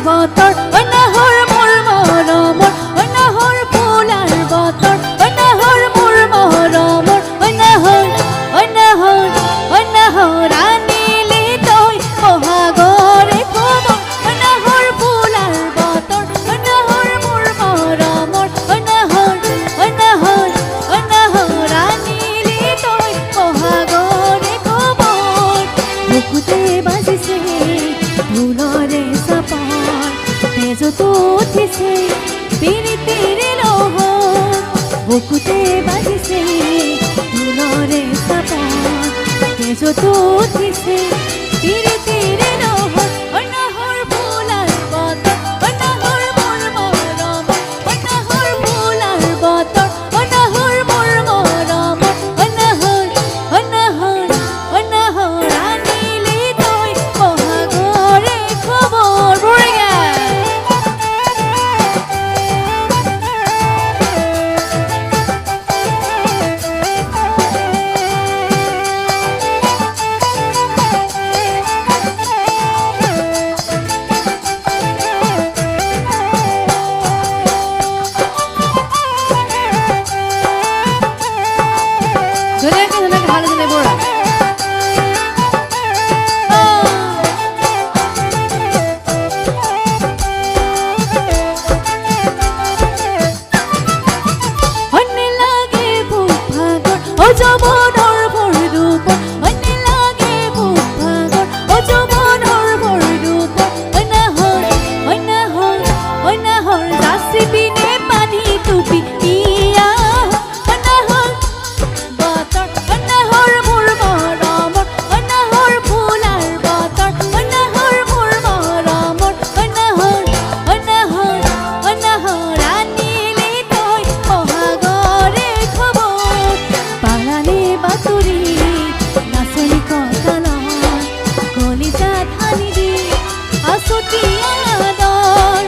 বতৰ অনাহৰ মোৰ মৰমৰ অনাহৰ ফুলাৰ বতৰ অনাহৰ মোৰ মৰমৰ অনাহৰ অনাহৰ অনাহৰ আনিলি তই বহাগৰে খবৰ অনাহৰ ফুলাৰ বতৰ অনাহৰ মোৰ মৰমৰ অনাহৰ অনাহৰ অনাহৰ আনিলি তই বহাগৰে খবৰ বুকুতে বাজিছে ঢোলৰে চাপাৰ তেজতো উঠিছে পিৰিতিৰে লহৰ বুকুতে বাজিছে ঢোলৰে চাপাৰ তেজতো উঠিছে পিৰিতিৰে লহৰ অনাহৰ ফুলাৰ বতৰ অনাহৰ মোৰ মৰমৰ অনাহৰ ফুলাৰ বতৰ অনাহৰ মোৰ মৰমৰ অনাহৰ অনাহৰ অনাহৰ আনিলি তই বহাগৰে খবৰ বঢ়িয়া ধুনীয়াকে ধুনীয়াকে ভালো দিলে বৰা অন্যে লাগে বুক ভাগৰ অজবনৰ ভৰ ৰূপৰ অন্যে লাগে বুক ভাগৰ অজবনৰ ভৰ ৰূপৰ অনাহৰ অনাহৰ অনাহৰ যাচি পিনে পানী টুপি দিয়া অনাহৰ বতৰ অনাহৰ মোৰ মৰমৰ অনাহৰ ফুলাৰ বতৰ অনাহৰ মোৰ মৰমৰ অনাহৰ অনাহৰ অনাহৰ আনিলি তই বহাগৰে খবৰ পাৰালি বাতৰি নাচনি কঁকালত কলিজাত সানি দি আছতি আদৰ